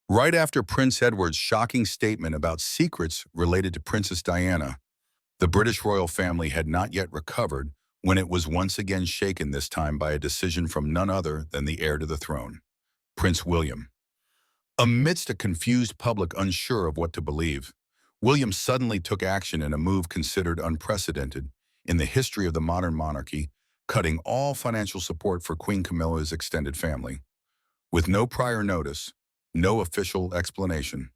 Right after Prince Edward's shocking statement about secrets related to Princess Diana, the British royal family had not yet recovered when it was once again shaken, this time by a decision from none other than the heir to the throne, Prince William. Amidst a confused public unsure of what to believe, William suddenly took action in a move considered unprecedented in the history of the modern monarchy, cutting all financial support for Queen Camilla's extended family. With no prior notice, no official explanation,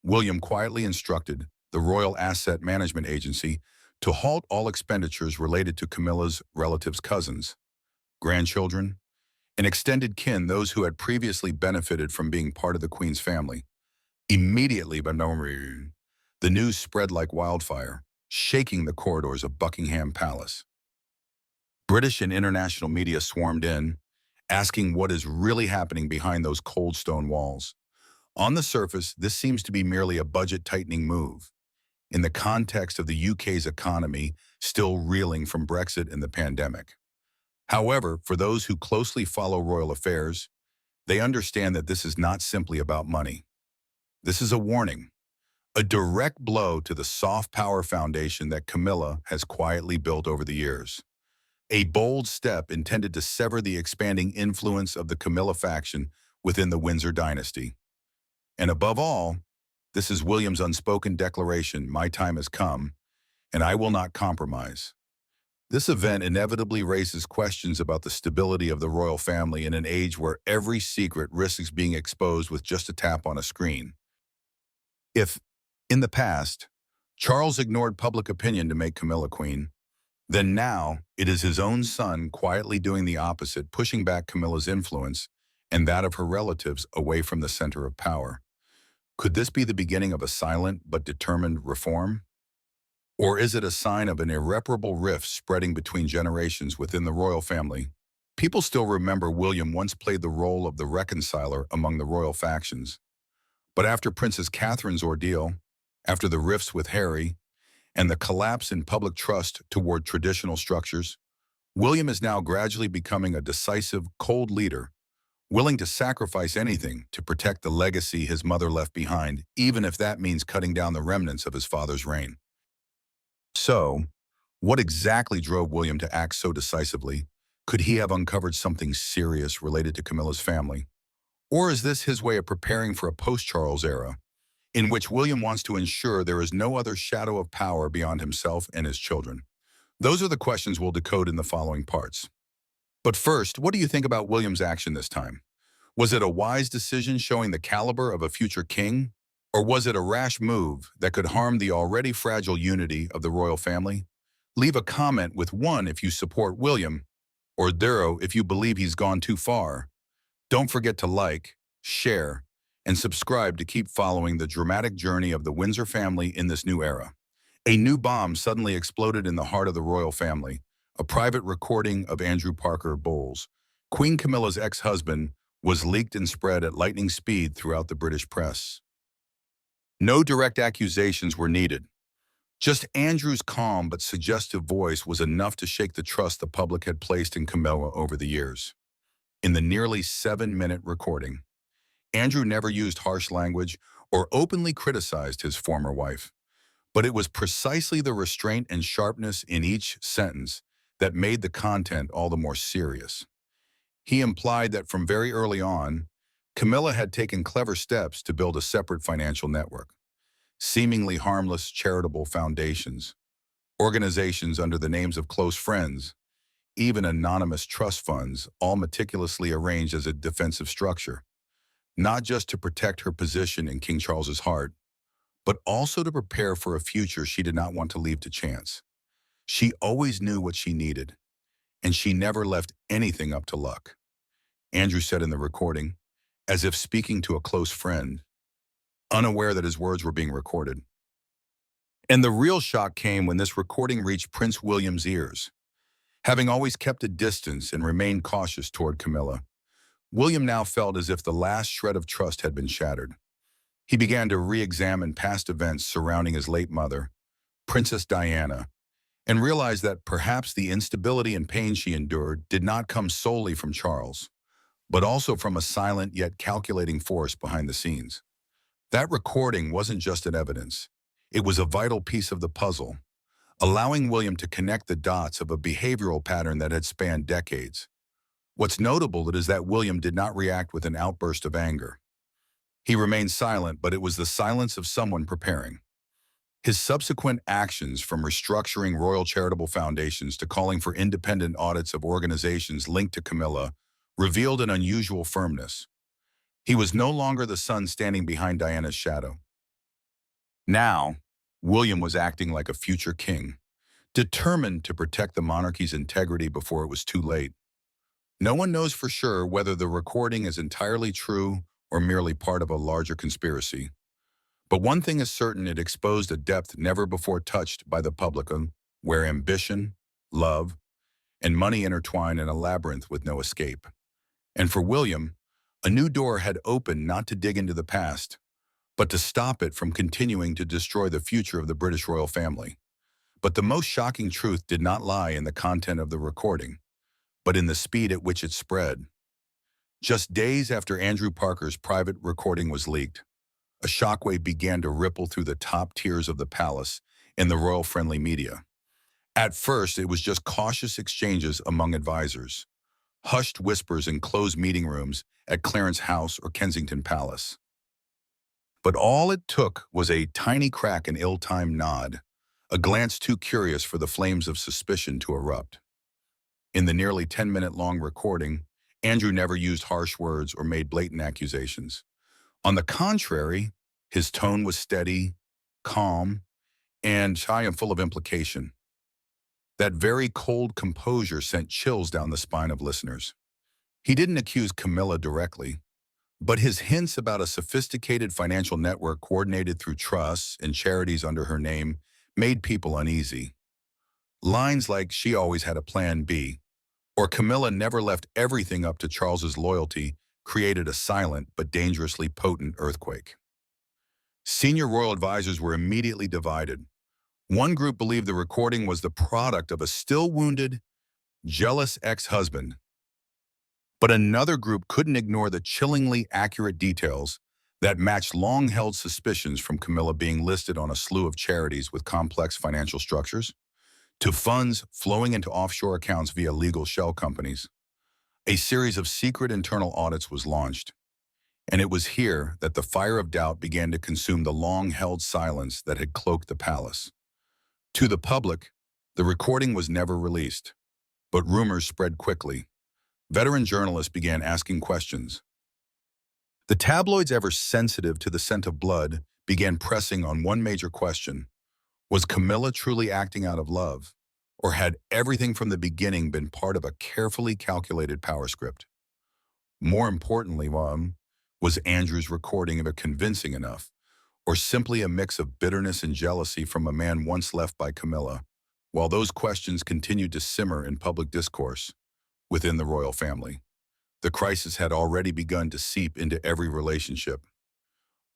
William quietly instructed the Royal Asset Management Agency to halt all expenditures related to Camilla's relatives' cousins, grandchildren, and extended kin, those who had previously benefited from being part of the Queen's family. Immediately, the news spread like wildfire, shaking the corridors of Buckingham Palace. British and international media swarmed in, asking what is really happening behind those cold stone walls. On the surface, this seems to be merely a budget-tightening move. In the context of the UK's economy still reeling from Brexit and the pandemic. However, for those who closely follow royal affairs, they understand that this is not simply about money. This is a warning, a direct blow to the soft power foundation that Camilla has quietly built over the years. A bold step intended to sever the expanding influence of the Camilla faction within the Windsor dynasty. And above all, this is William's unspoken declaration: my time has come, and I will not compromise. This event inevitably raises questions about the stability of the royal family in an age where every secret risks being exposed with just a tap on a screen. If, in the past, Charles ignored public opinion to make Camilla queen, then now it is his own son quietly doing the opposite, pushing back Camilla's influence and that of her relatives away from the center of power. Could this be the beginning of a silent but determined reform? Or is it a sign of an irreparable rift spreading between generations within the royal family? People still remember William once played the role of the reconciler among the royal factions. But after Princess Catherine's ordeal, after the rifts with Harry, and the collapse in public trust toward traditional structures, William is now gradually becoming a decisive, cold leader, willing to sacrifice anything to protect the legacy his mother left behind, even if that means cutting down the remnants of his father's reign. So, what exactly drove William to act so decisively? Could he have uncovered something serious related to Camilla's family? Or is this his way of preparing for a post-Charles era, in which William wants to ensure there is no other shadow of power beyond himself and his children? Those are the questions we'll decode in the following parts. But first, what do you think about William's action this time? Was it a wise decision showing the caliber of a future king? Or was it a rash move that could harm the already fragile unity of the royal family? Leave a comment with 1 if you support William, or 0 if you believe he's gone too far. Don't forget to like, share, and subscribe to keep following the dramatic journey of the Windsor family in this new era. A new bomb suddenly exploded in the heart of the royal family, a private recording of Andrew Parker Bowles, Queen Camilla's ex-husband, was leaked and spread at lightning speed throughout the British press. No direct accusations were needed. Just Andrew's calm but suggestive voice was enough to shake the trust the public had placed in Camilla over the years. In the nearly 7-minute recording, Andrew never used harsh language or openly criticized his former wife. But it was precisely the restraint and sharpness in each sentence that made the content all the more serious. He implied that from very early on, Camilla had taken clever steps to build a separate financial network, seemingly harmless charitable foundations, organizations under the names of close friends, even anonymous trust funds, all meticulously arranged as a defensive structure, not just to protect her position in King Charles's heart, but also to prepare for a future she did not want to leave to chance. She always knew what she needed, and she never left anything up to luck. Andrew said in the recording, as if speaking to a close friend, unaware that his words were being recorded. And the real shock came when this recording reached Prince William's ears. Having always kept a distance and remained cautious toward Camilla, William now felt as if the last shred of trust had been shattered. He began to re-examine past events surrounding his late mother, Princess Diana, and realized that perhaps the instability and pain she endured did not come solely from Charles, but also from a silent yet calculating force behind the scenes. That recording wasn't just an evidence. It was a vital piece of the puzzle, allowing William to connect the dots of a behavioral pattern that had spanned decades. What's notable is that William did not react with an outburst of anger. He remained silent, but it was the silence of someone preparing. His subsequent actions, from restructuring Royal Charitable Foundations to calling for independent audits of organizations linked to Camilla, revealed an unusual firmness. He was no longer the son standing behind Diana's shadow. Now, William was acting like a future king, determined to protect the monarchy's integrity before it was too late. No one knows for sure whether the recording is entirely true or merely part of a larger conspiracy. But one thing is certain: it exposed a depth never before touched by the public, where ambition, love, and money intertwine in a labyrinth with no escape. And for William, a new door had opened, not to dig into the past, but to stop it from continuing to destroy the future of the British royal family. But the most shocking truth did not lie in the content of the recording, but in the speed at which it spread. Just days after Andrew Parker's private recording was leaked, a shockwave began to ripple through the top tiers of the palace and the royal-friendly media. At first, it was just cautious exchanges among advisors, hushed whispers in closed meeting rooms at Clarence House or Kensington Palace. But all it took was a tiny crack, an ill-timed nod, a glance too curious for the flames of suspicion to erupt. In the nearly 10-minute-long recording, Andrew never used harsh words or made blatant accusations. On the contrary, his tone was steady, calm, and shy and full of implication. That very cold composure sent chills down the spine of listeners. He didn't accuse Camilla directly, but his hints about a sophisticated financial network coordinated through trusts and charities under her name made people uneasy. Lines like "she always had a plan B" or "Camilla never left everything up to Charles's loyalty" created a silent but dangerously potent earthquake. Senior royal advisors were immediately divided. One group believed the recording was the product of a still-wounded, jealous ex-husband, but another group couldn't ignore the chillingly accurate details that matched long-held suspicions, from Camilla being listed on a slew of charities with complex financial structures, to funds flowing into offshore accounts via legal shell companies. A series of secret internal audits was launched, and it was here that the fire of doubt began to consume the long-held silence that had cloaked the palace. To the public, the recording was never released, but rumors spread quickly. Veteran journalists began asking questions. The tabloids, ever sensitive to the scent of blood, began pressing on one major question: was Camilla truly acting out of love, or had everything from the beginning been part of a carefully calculated power script? More importantly, was Andrew's recording ever convincing enough, or simply a mix of bitterness and jealousy from a man once left by Camilla? While those questions continued to simmer in public discourse within the royal family, the crisis had already begun to seep into every relationship.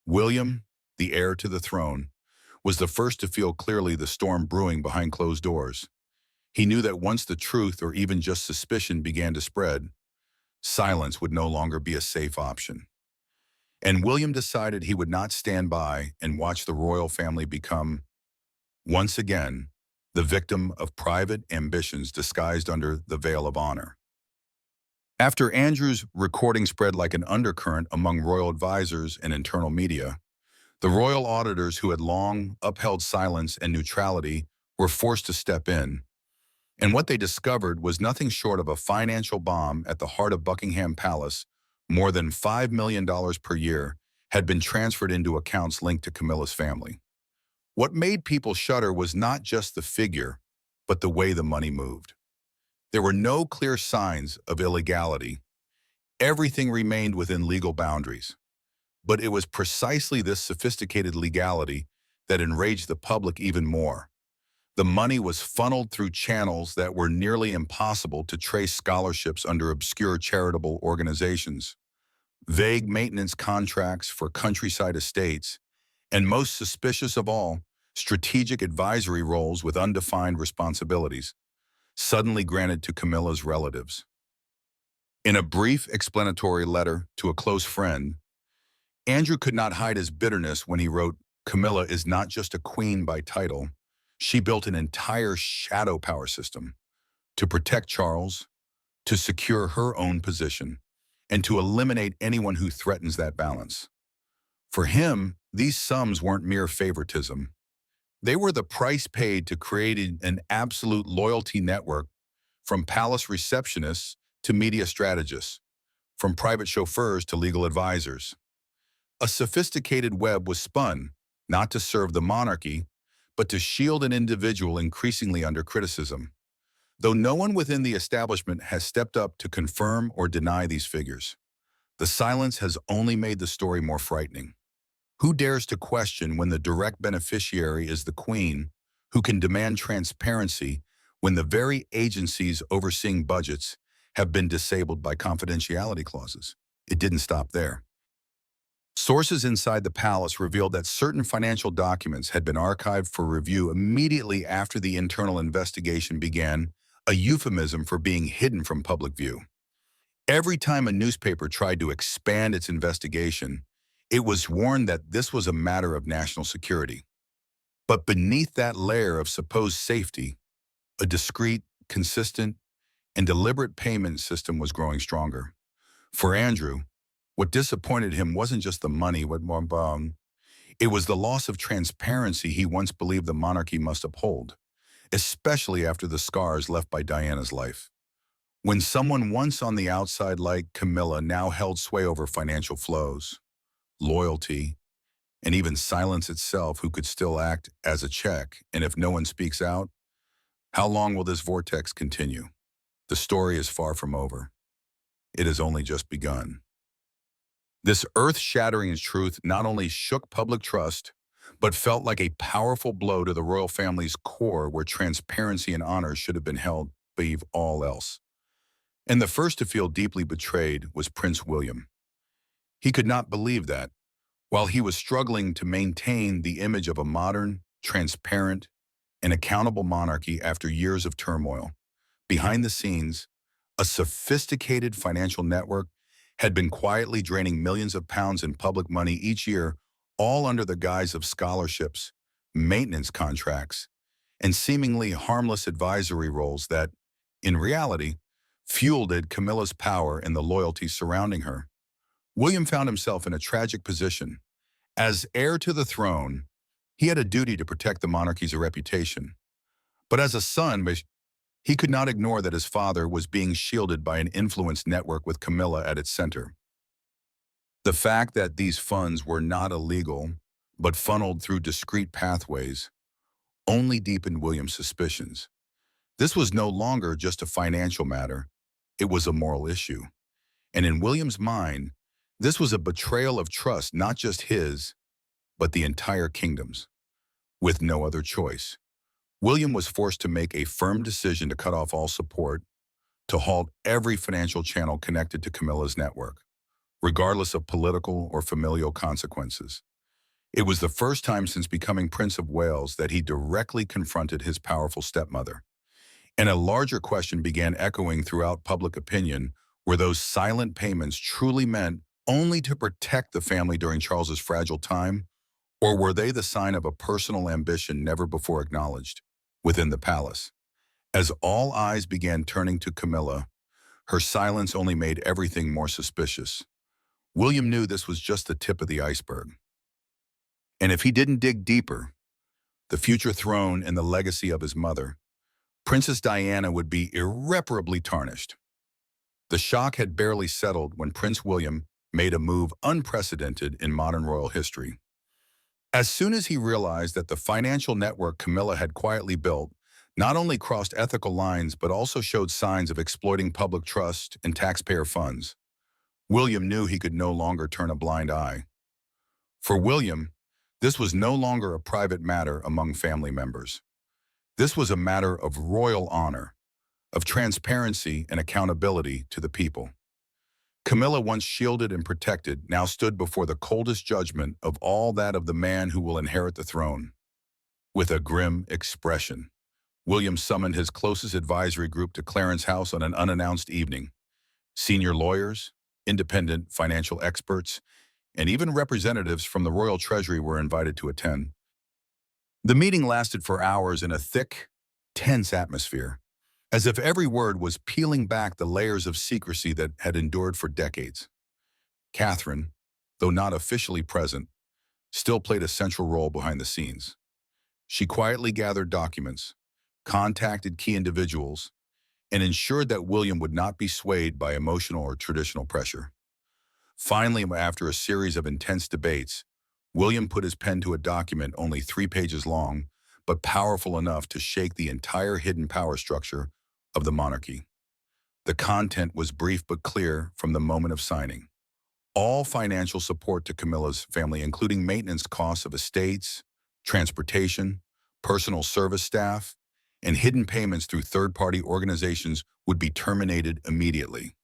William, the heir to the throne, was the first to feel clearly the storm brewing behind closed doors. He knew that once the truth, or even just suspicion, began to spread, silence would no longer be a safe option. And William decided he would not stand by and watch the royal family become, once again, the victim of private ambitions disguised under the veil of honor. After Andrew's recording spread like an undercurrent among royal advisors and internal media, the royal auditors, who had long upheld silence and neutrality, were forced to step in. And what they discovered was nothing short of a financial bomb at the heart of Buckingham Palace. More than $5 million per year had been transferred into accounts linked to Camilla's family. What made people shudder was not just the figure, but the way the money moved. There were no clear signs of illegality. Everything remained within legal boundaries. But it was precisely this sophisticated legality that enraged the public even more. The money was funneled through channels that were nearly impossible to trace: scholarships under obscure charitable organizations, vague maintenance contracts for countryside estates, and most suspicious of all, strategic advisory roles with undefined responsibilities, suddenly granted to Camilla's relatives. In a brief explanatory letter to a close friend, Andrew could not hide his bitterness when he wrote, "Camilla is not just a queen by title. She built an entire shadow power system to protect Charles, to secure her own position, and to eliminate anyone who threatens that balance." For him, these sums weren't mere favoritism. They were the price paid to create an absolute loyalty network, from palace receptionists to media strategists, from private chauffeurs to legal advisors. A sophisticated web was spun, not to serve the monarchy, but to shield an individual increasingly under criticism. Though no one within the establishment has stepped up to confirm or deny these figures, the silence has only made the story more frightening. Who dares to question when the direct beneficiary is the Queen, who can demand transparency when the very agencies overseeing budgets have been disabled by confidentiality clauses? It didn't stop there. Sources inside the palace revealed that certain financial documents had been archived for review immediately after the internal investigation began, a euphemism for being hidden from public view. Every time a newspaper tried to expand its investigation, it was warned that this was a matter of national security. But beneath that layer of supposed safety, a discreet, consistent, and deliberate payment system was growing stronger. For Andrew, what disappointed him wasn't just the money, it was the loss of transparency he once believed the monarchy must uphold, especially after the scars left by Diana's life. When someone once on the outside like Camilla now held sway over financial flows, loyalty, and even silence itself, who could still act as a check, and if no one speaks out, how long will this vortex continue? The story is far from over. It has only just begun. This earth-shattering truth not only shook public trust, but felt like a powerful blow to the royal family's core, where transparency and honor should have been held above all else. And the first to feel deeply betrayed was Prince William. He could not believe that, while he was struggling to maintain the image of a modern, transparent, and accountable monarchy after years of turmoil, behind the scenes, a sophisticated financial network had been quietly draining millions of pounds in public money each year, all under the guise of scholarships, maintenance contracts, and seemingly harmless advisory roles that, in reality, fueled Camilla's power and the loyalty surrounding her. William found himself in a tragic position. As heir to the throne, he had a duty to protect the monarchy's reputation. But as a son, he could not ignore that his father was being shielded by an influence network with Camilla at its center. The fact that these funds were not illegal, but funneled through discreet pathways, only deepened William's suspicions. This was no longer just a financial matter, it was a moral issue. And in William's mind, this was a betrayal of trust, not just his, but the entire kingdom's. With no other choice, William was forced to make a firm decision to cut off all support, to halt every financial channel connected to Camilla's network, regardless of political or familial consequences. It was the first time since becoming Prince of Wales that he directly confronted his powerful stepmother. And a larger question began echoing throughout public opinion: were those silent payments truly meant only to protect the family during Charles's fragile time, or were they the sign of a personal ambition never before acknowledged within the palace? As all eyes began turning to Camilla, her silence only made everything more suspicious. William knew this was just the tip of the iceberg. And if he didn't dig deeper, the future throne and the legacy of his mother, Princess Diana, would be irreparably tarnished. The shock had barely settled when Prince William made a move unprecedented in modern royal history. As soon as he realized that the financial network Camilla had quietly built not only crossed ethical lines but also showed signs of exploiting public trust and taxpayer funds, William knew he could no longer turn a blind eye. For William, this was no longer a private matter among family members. This was a matter of royal honor, of transparency and accountability to the people. Camilla, once shielded and protected, now stood before the coldest judgment of all, that of the man who will inherit the throne. With a grim expression, William summoned his closest advisory group to Clarence House on an unannounced evening. Senior lawyers, independent financial experts, and even representatives from the royal treasury were invited to attend. The meeting lasted for hours in a thick, tense atmosphere, as if every word was peeling back the layers of secrecy that had endured for decades. Catherine, though not officially present, still played a central role behind the scenes. She quietly gathered documents, contacted key individuals, and ensured that William would not be swayed by emotional or traditional pressure. Finally, after a series of intense debates, William put his pen to a document only 3 pages long, but powerful enough to shake the entire hidden power structure of the monarchy. The content was brief but clear from the moment of signing. All financial support to Camilla's family, including maintenance costs of estates, transportation, personal service staff, and hidden payments through third-party organizations, would be terminated immediately.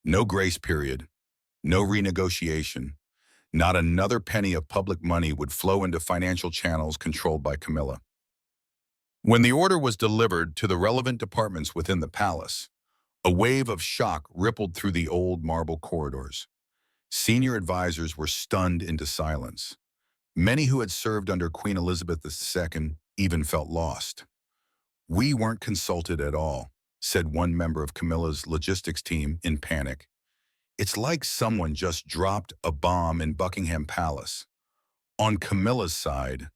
No grace period, no renegotiation, not another penny of public money would flow into financial channels controlled by Camilla. When the order was delivered to the relevant departments within the palace, a wave of shock rippled through the old marble corridors. Senior advisors were stunned into silence. Many who had served under Queen Elizabeth II even felt lost. "We weren't consulted at all," said one member of Camilla's logistics team in panic. "It's like someone just dropped a bomb in Buckingham Palace." On Camilla's side,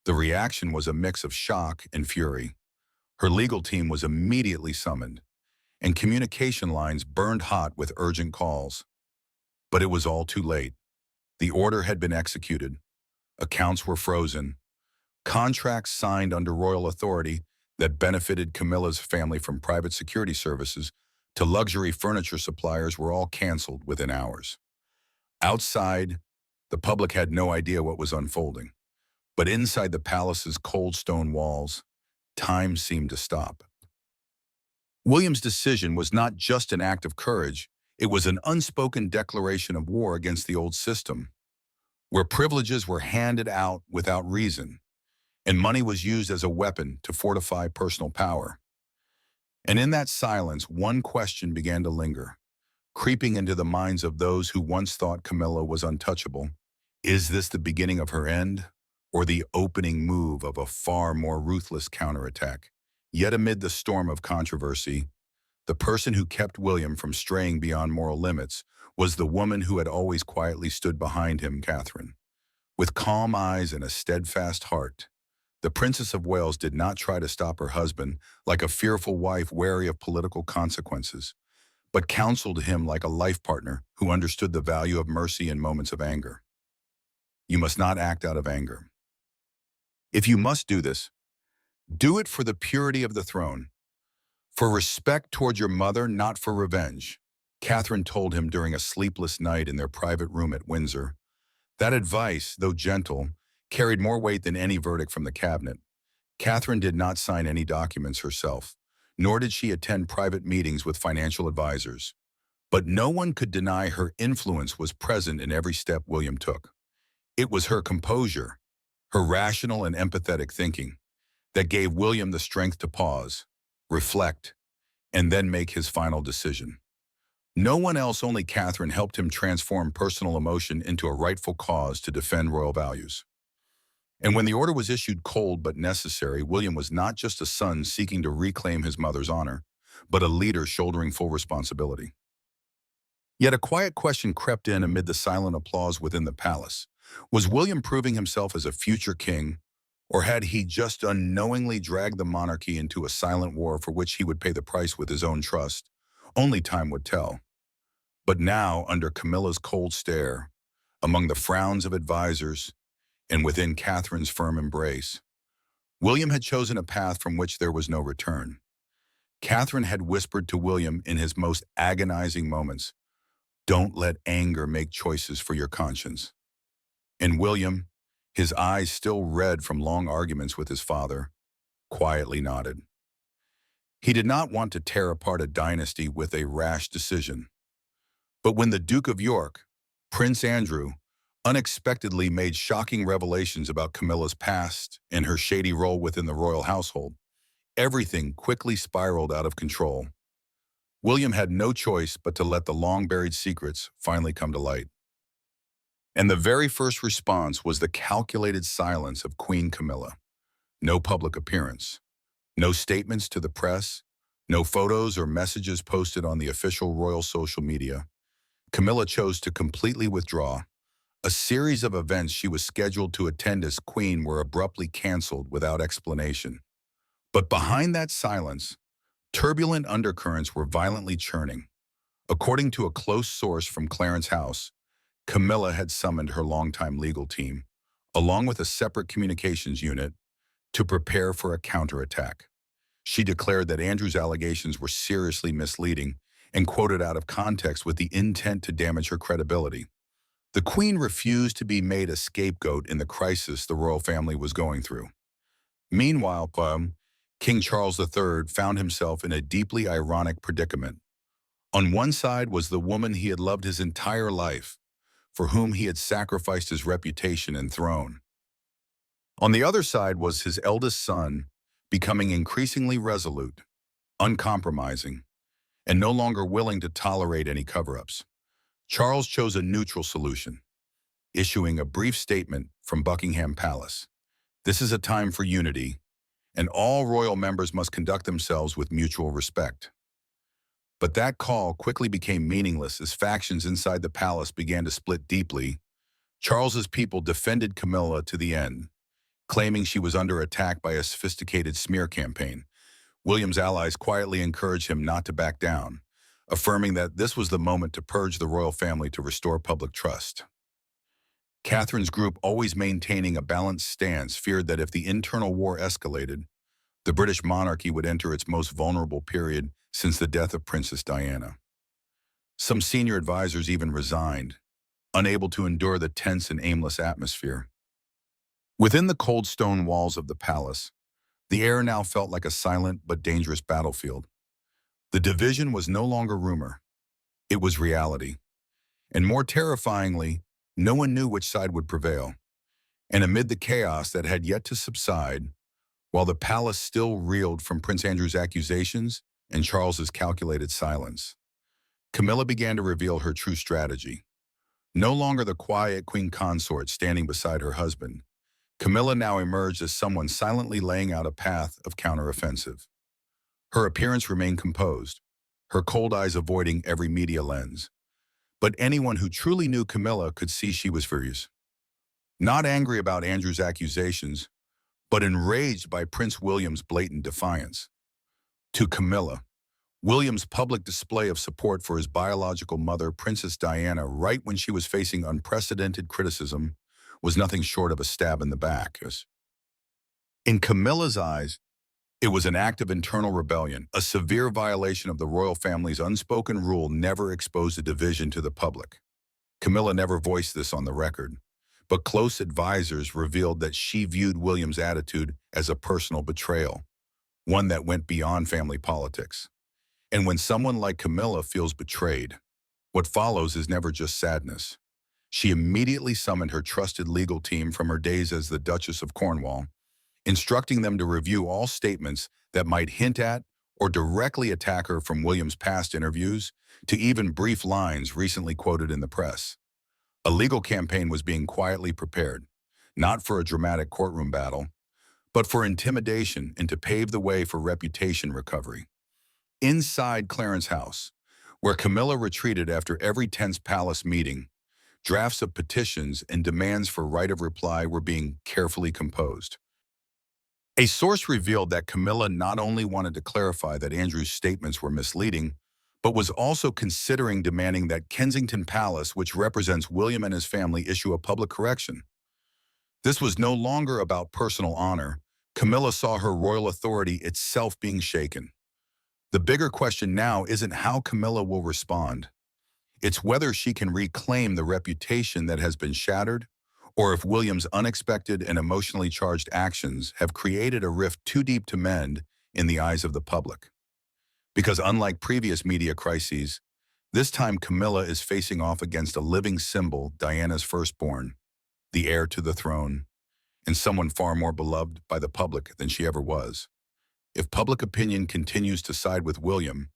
the reaction was a mix of shock and fury. Her legal team was immediately summoned, and communication lines burned hot with urgent calls. But it was all too late. The order had been executed. Accounts were frozen. Contracts signed under royal authority that benefited Camilla's family, from private security services to luxury furniture suppliers, were all canceled within hours. Outside, the public had no idea what was unfolding. But inside the palace's cold stone walls, time seemed to stop. William's decision was not just an act of courage, it was an unspoken declaration of war against the old system, where privileges were handed out without reason, and money was used as a weapon to fortify personal power. And in that silence, one question began to linger, creeping into the minds of those who once thought Camilla was untouchable. Is this the beginning of her end, or the opening move of a far more ruthless counterattack? Yet amid the storm of controversy, the person who kept William from straying beyond moral limits was the woman who had always quietly stood behind him, Catherine. With calm eyes and a steadfast heart, the Princess of Wales did not try to stop her husband like a fearful wife wary of political consequences, but counseled him like a life partner who understood the value of mercy in moments of anger. You must not act out of anger. If you must do this, do it for the purity of the throne, for respect toward your mother, not for revenge, Catherine told him during a sleepless night in their private room at Windsor. That advice, though gentle, carried more weight than any verdict from the cabinet. Catherine did not sign any documents herself, nor did she attend private meetings with financial advisors. But no one could deny her influence was present in every step William took. It was her composure, her rational and empathetic thinking, that gave William the strength to pause, reflect, and then make his final decision. No one else, only Catherine, helped him transform personal emotion into a rightful cause to defend royal values. And when the order was issued, cold but necessary, William was not just a son seeking to reclaim his mother's honor, but a leader shouldering full responsibility. Yet a quiet question crept in amid the silent applause within the palace. Was William proving himself as a future king, or had he just unknowingly dragged the monarchy into a silent war for which he would pay the price with his own trust? Only time would tell. But now, under Camilla's cold stare, among the frowns of advisors, and within Catherine's firm embrace, William had chosen a path from which there was no return. Catherine had whispered to William in his most agonizing moments, "Don't let anger make choices for your conscience." And William, his eyes still red from long arguments with his father, quietly nodded. He did not want to tear apart a dynasty with a rash decision. But when the Duke of York, Prince Andrew, unexpectedly made shocking revelations about Camilla's past and her shady role within the royal household, everything quickly spiraled out of control. William had no choice but to let the long-buried secrets finally come to light. And the very first response was the calculated silence of Queen Camilla. No public appearance, no statements to the press, no photos or messages posted on the official royal social media. Camilla chose to completely withdraw. A series of events she was scheduled to attend as queen were abruptly canceled without explanation. But behind that silence, turbulent undercurrents were violently churning. According to a close source from Clarence House, Camilla had summoned her longtime legal team, along with a separate communications unit, to prepare for a counterattack. She declared that Andrew's allegations were seriously misleading and quoted out of context with the intent to damage her credibility. The Queen refused to be made a scapegoat in the crisis the royal family was going through. Meanwhile, King Charles III found himself in a deeply ironic predicament. On one side was the woman he had loved his entire life, for whom he had sacrificed his reputation and throne. On the other side was his eldest son, becoming increasingly resolute, uncompromising, and no longer willing to tolerate any cover-ups. Charles chose a neutral solution, issuing a brief statement from Buckingham Palace. This is a time for unity, and all royal members must conduct themselves with mutual respect. But that call quickly became meaningless as factions inside the palace began to split deeply. Charles's people defended Camilla to the end, claiming she was under attack by a sophisticated smear campaign. William's allies quietly encouraged him not to back down, affirming that this was the moment to purge the royal family to restore public trust. Catherine's group, always maintaining a balanced stance, feared that if the internal war escalated, the British monarchy would enter its most vulnerable period since the death of Princess Diana. Some senior advisors even resigned, unable to endure the tense and aimless atmosphere. Within the cold stone walls of the palace, the air now felt like a silent but dangerous battlefield. The division was no longer rumor. It was reality. And more terrifyingly, no one knew which side would prevail. And amid the chaos that had yet to subside, while the palace still reeled from Prince Andrew's accusations and Charles's calculated silence, Camilla began to reveal her true strategy. No longer the quiet queen consort standing beside her husband, Camilla now emerged as someone silently laying out a path of counteroffensive. Her appearance remained composed, her cold eyes avoiding every media lens. But anyone who truly knew Camilla could see she was furious. Not angry about Andrew's accusations, but enraged by Prince William's blatant defiance. To Camilla, William's public display of support for his biological mother, Princess Diana, right when she was facing unprecedented criticism, was nothing short of a stab in the back. In Camilla's eyes, it was an act of internal rebellion, a severe violation of the royal family's unspoken rule never expose a division to the public. Camilla never voiced this on the record, but close advisors revealed that she viewed William's attitude as a personal betrayal, one that went beyond family politics. And when someone like Camilla feels betrayed, what follows is never just sadness. She immediately summoned her trusted legal team from her days as the Duchess of Cornwall, instructing them to review all statements that might hint at or directly attack her, from William's past interviews to even brief lines recently quoted in the press. A legal campaign was being quietly prepared, not for a dramatic courtroom battle, but for intimidation and to pave the way for reputation recovery. Inside Clarence House, where Camilla retreated after every tense palace meeting, drafts of petitions and demands for right of reply were being carefully composed. A source revealed that Camilla not only wanted to clarify that Andrew's statements were misleading, but was also considering demanding that Kensington Palace, which represents William and his family, issue a public correction. This was no longer about personal honor. Camilla saw her royal authority itself being shaken. The bigger question now isn't how Camilla will respond. It's whether she can reclaim the reputation that has been shattered, or if William's unexpected and emotionally charged actions have created a rift too deep to mend in the eyes of the public. Because unlike previous media crises, this time Camilla is facing off against a living symbol, Diana's firstborn, the heir to the throne, and someone far more beloved by the public than she ever was. If public opinion continues to side with William,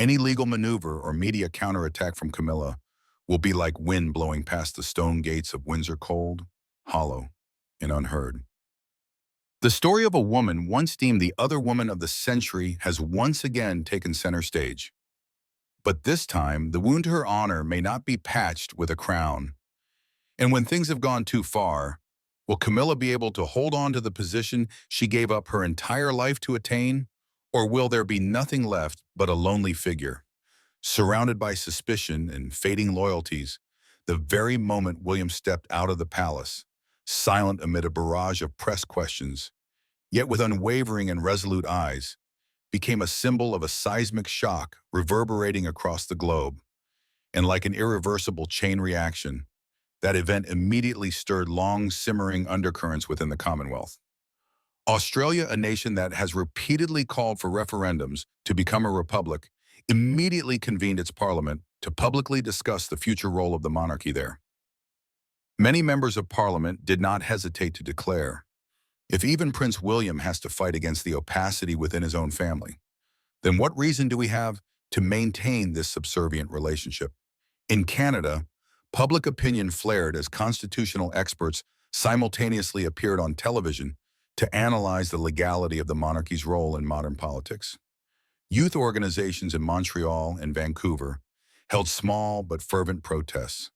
Any legal maneuver or media counterattack from Camilla will be like wind blowing past the stone gates of Windsor, cold, hollow, and unheard. The story of a woman once deemed the other woman of the century has once again taken center stage. But this time, the wound to her honor may not be patched with a crown. And when things have gone too far, will Camilla be able to hold on to the position she gave up her entire life to attain? Or will there be nothing left but a lonely figure, surrounded by suspicion and fading loyalties, the very moment William stepped out of the palace, silent amid a barrage of press questions, yet with unwavering and resolute eyes, became a symbol of a seismic shock reverberating across the globe. And like an irreversible chain reaction, that event immediately stirred long, simmering undercurrents within the Commonwealth. Australia, a nation that has repeatedly called for referendums to become a republic, immediately convened its parliament to publicly discuss the future role of the monarchy there. Many members of parliament did not hesitate to declare, if even Prince William has to fight against the opacity within his own family, then what reason do we have to maintain this subservient relationship? In Canada, public opinion flared as constitutional experts simultaneously appeared on television to analyze the legality of the monarchy's role in modern politics. Youth organizations in Montreal and Vancouver held small but fervent protests,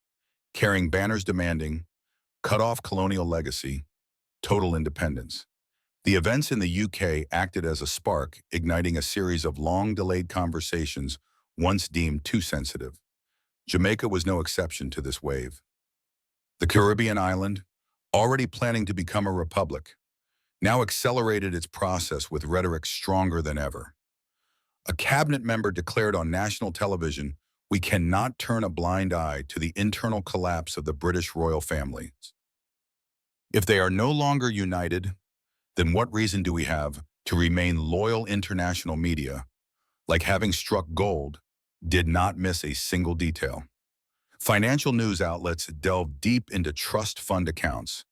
carrying banners demanding cut off colonial legacy, total independence. The events in the UK acted as a spark, igniting a series of long-delayed conversations once deemed too sensitive. Jamaica was no exception to this wave. The Caribbean island, already planning to become a republic, now accelerated its process with rhetoric stronger than ever. A cabinet member declared on national television, "We cannot turn a blind eye to the internal collapse of the British royal family. If they are no longer united, then what reason do we have to remain loyal?" International media, like having struck gold, did not miss a single detail. Financial news outlets delved deep into trust fund accounts,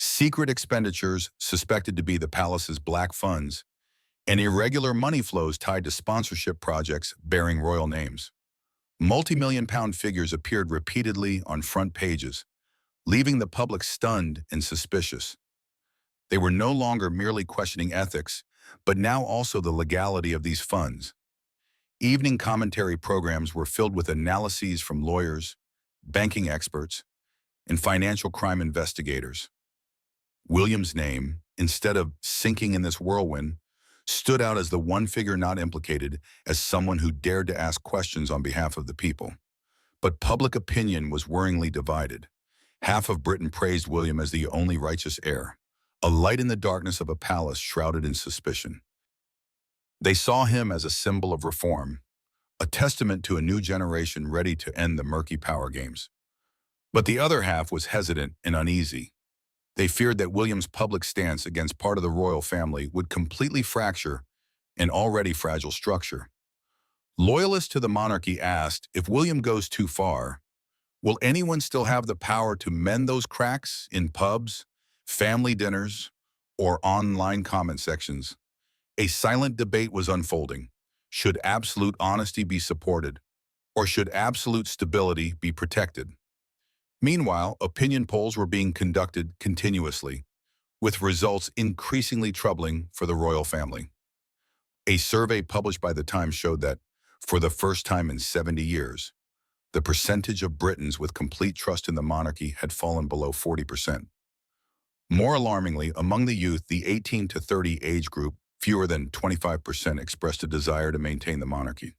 secret expenditures suspected to be the palace's black funds, and irregular money flows tied to sponsorship projects bearing royal names. Multi-million-pound figures appeared repeatedly on front pages, leaving the public stunned and suspicious. They were no longer merely questioning ethics, but now also the legality of these funds. Evening commentary programs were filled with analyses from lawyers, banking experts, and financial crime investigators. William's name, instead of sinking in this whirlwind, stood out as the one figure not implicated, as someone who dared to ask questions on behalf of the people. But public opinion was worryingly divided. Half of Britain praised William as the only righteous heir, a light in the darkness of a palace shrouded in suspicion. They saw him as a symbol of reform, a testament to a new generation ready to end the murky power games. But the other half was hesitant and uneasy. They feared that William's public stance against part of the royal family would completely fracture an already fragile structure. Loyalists to the monarchy asked, if William goes too far, will anyone still have the power to mend those cracks in pubs, family dinners, or online comment sections? A silent debate was unfolding. Should absolute honesty be supported, or should absolute stability be protected? Meanwhile, opinion polls were being conducted continuously, with results increasingly troubling for the royal family. A survey published by The Times showed that, for the first time in 70 years, the percentage of Britons with complete trust in the monarchy had fallen below 40%. More alarmingly, among the youth, the 18 to 30 age group, fewer than 25% expressed a desire to maintain the monarchy.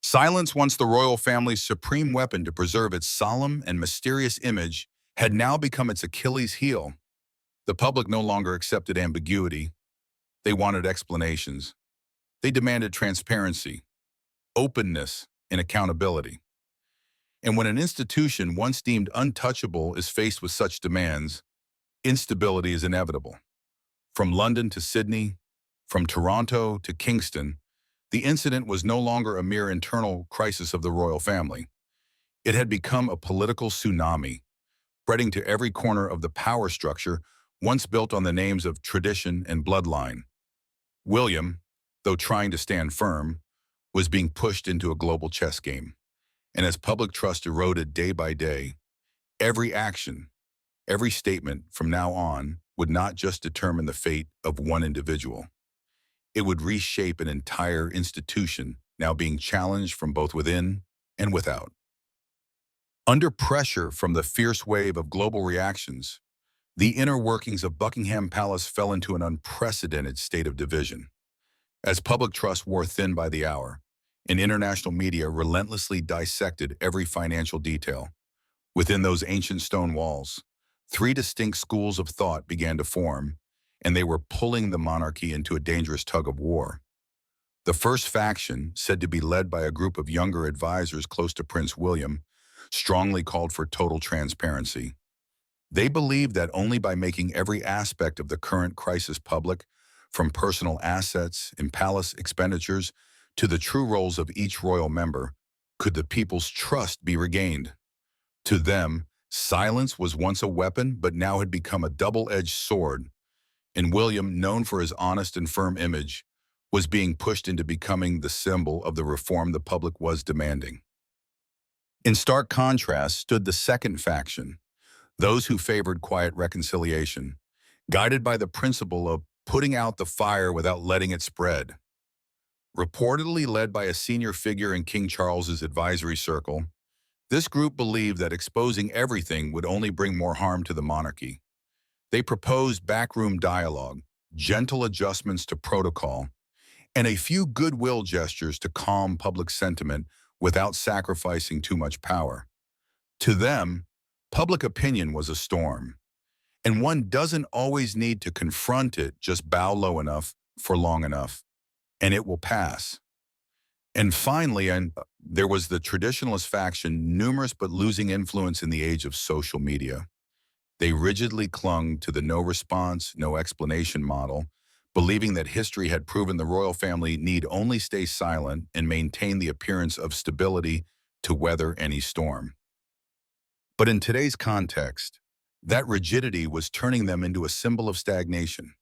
Silence, once the royal family's supreme weapon to preserve its solemn and mysterious image, had now become its Achilles heel. The public no longer accepted ambiguity. They wanted explanations. They demanded transparency, openness, and accountability. And when an institution once deemed untouchable is faced with such demands, instability is inevitable. From London to Sydney, from Toronto to Kingston, the incident was no longer a mere internal crisis of the royal family. It had become a political tsunami, spreading to every corner of the power structure once built on the names of tradition and bloodline. William, though trying to stand firm, was being pushed into a global chess game. And as public trust eroded day by day, every action, every statement from now on would not just determine the fate of one individual. It would reshape an entire institution now being challenged from both within and without. Under pressure from the fierce wave of global reactions, the inner workings of Buckingham Palace fell into an unprecedented state of division. As public trust wore thin by the hour, and international media relentlessly dissected every financial detail, within those ancient stone walls, three distinct schools of thought began to form, and they were pulling the monarchy into a dangerous tug of war. The first faction, said to be led by a group of younger advisors close to Prince William, strongly called for total transparency. They believed that only by making every aspect of the current crisis public, from personal assets and palace expenditures to the true roles of each royal member, could the people's trust be regained. To them, silence was once a weapon, but now had become a double-edged sword, and William, known for his honest and firm image, was being pushed into becoming the symbol of the reform the public was demanding. In stark contrast stood the second faction, those who favored quiet reconciliation, guided by the principle of putting out the fire without letting it spread. Reportedly led by a senior figure in King Charles's advisory circle, this group believed that exposing everything would only bring more harm to the monarchy. They proposed backroom dialogue, gentle adjustments to protocol, and a few goodwill gestures to calm public sentiment without sacrificing too much power. To them, public opinion was a storm, and one doesn't always need to confront it, just bow low enough for long enough, and it will pass. And finally, there was the traditionalist faction, numerous but losing influence in the age of social media. They rigidly clung to the no response, no explanation model, believing that history had proven the royal family need only stay silent and maintain the appearance of stability to weather any storm. But in today's context, that rigidity was turning them into a symbol of stagnation,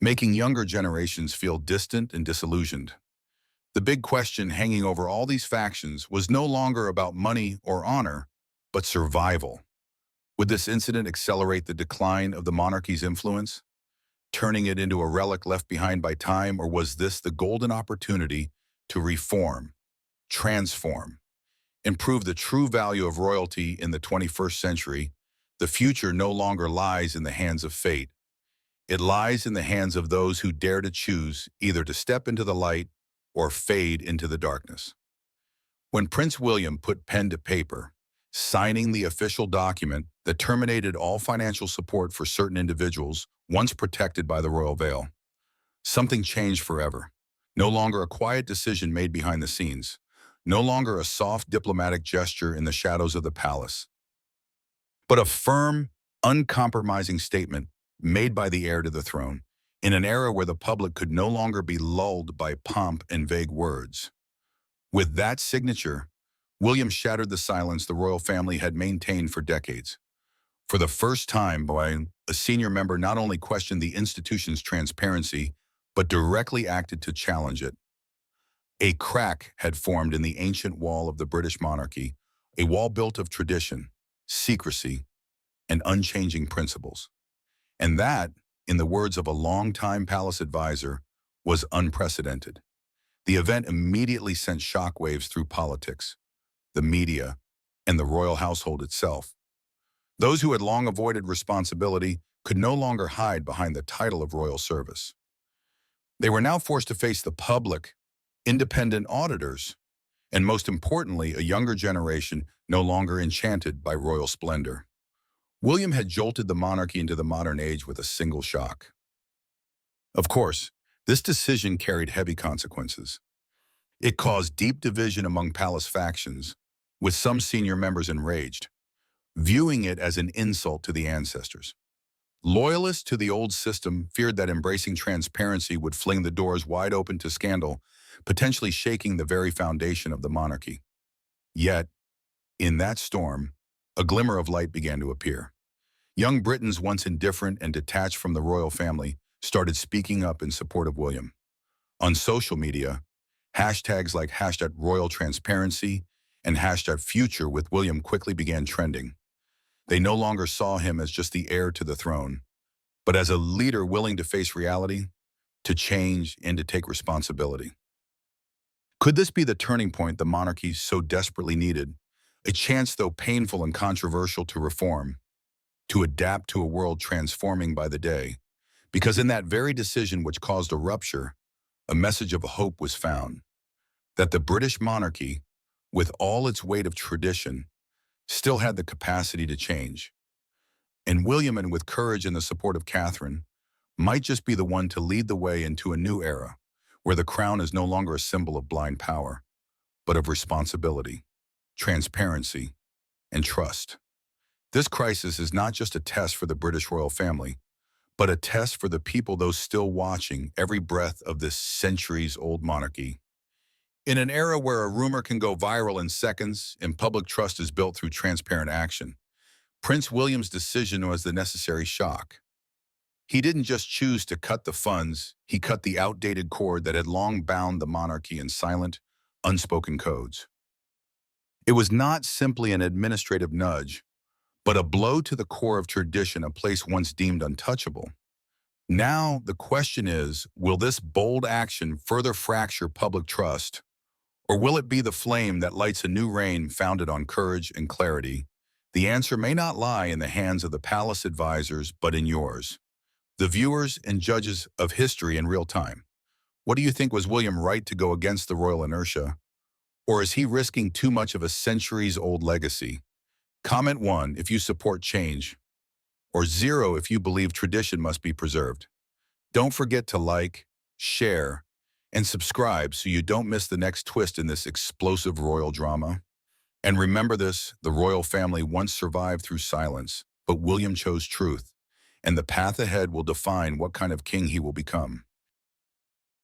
making younger generations feel distant and disillusioned. The big question hanging over all these factions was no longer about money or honor, but survival. Would this incident accelerate the decline of the monarchy's influence, turning it into a relic left behind by time, or was this the golden opportunity to reform, transform, improve the true value of royalty in the 21st century? The future no longer lies in the hands of fate. It lies in the hands of those who dare to choose either to step into the light or fade into the darkness. When Prince William put pen to paper, signing the official document that terminated all financial support for certain individuals once protected by the royal veil, something changed forever. No longer a quiet decision made behind the scenes, no longer a soft diplomatic gesture in the shadows of the palace, but a firm, uncompromising statement made by the heir to the throne in an era where the public could no longer be lulled by pomp and vague words. With that signature, William shattered the silence the royal family had maintained for decades. For the first time, a senior member not only questioned the institution's transparency, but directly acted to challenge it. A crack had formed in the ancient wall of the British monarchy, a wall built of tradition, secrecy, and unchanging principles. And that, in the words of a longtime palace advisor, was unprecedented. The event immediately sent shockwaves through politics, the media, and the royal household itself. Those who had long avoided responsibility could no longer hide behind the title of royal service. They were now forced to face the public, independent auditors, and most importantly, a younger generation no longer enchanted by royal splendor. William had jolted the monarchy into the modern age with a single shock. Of course, this decision carried heavy consequences. It caused deep division among palace factions, with some senior members enraged, viewing it as an insult to the ancestors. Loyalists to the old system feared that embracing transparency would fling the doors wide open to scandal, potentially shaking the very foundation of the monarchy. Yet, in that storm, a glimmer of light began to appear. Young Britons, once indifferent and detached from the royal family, started speaking up in support of William. On social media, Hashtags like hashtag royal transparency and hashtag future with William quickly began trending. They no longer saw him as just the heir to the throne, but as a leader willing to face reality, to change, and to take responsibility. Could this be the turning point the monarchy so desperately needed? A chance, though painful and controversial, to reform, to adapt to a world transforming by the day. Because in that very decision which caused a rupture, a message of hope was found. That the British monarchy, with all its weight of tradition, still had the capacity to change. And William, and with courage and the support of Catherine, might just be the one to lead the way into a new era, where the crown is no longer a symbol of blind power, but of responsibility, transparency, and trust. This crisis is not just a test for the British royal family, but a test for the people, those still watching every breath of this centuries-old monarchy. In an era where a rumor can go viral in seconds and public trust is built through transparent action, Prince William's decision was the necessary shock. He didn't just choose to cut the funds, he cut the outdated cord that had long bound the monarchy in silent, unspoken codes. It was not simply an administrative nudge, but a blow to the core of tradition, a place once deemed untouchable. Now, the question is, will this bold action further fracture public trust, or will it be the flame that lights a new reign founded on courage and clarity? The answer may not lie in the hands of the palace advisors, but in yours, the viewers and judges of history in real time. What do you think? Was William right to go against the royal inertia? Or is he risking too much of a centuries-old legacy? Comment 1 if you support change, or 0 if you believe tradition must be preserved. Don't forget to like, share, and subscribe so you don't miss the next twist in this explosive royal drama. And remember this, the royal family once survived through silence, but William chose truth, and the path ahead will define what kind of king he will become.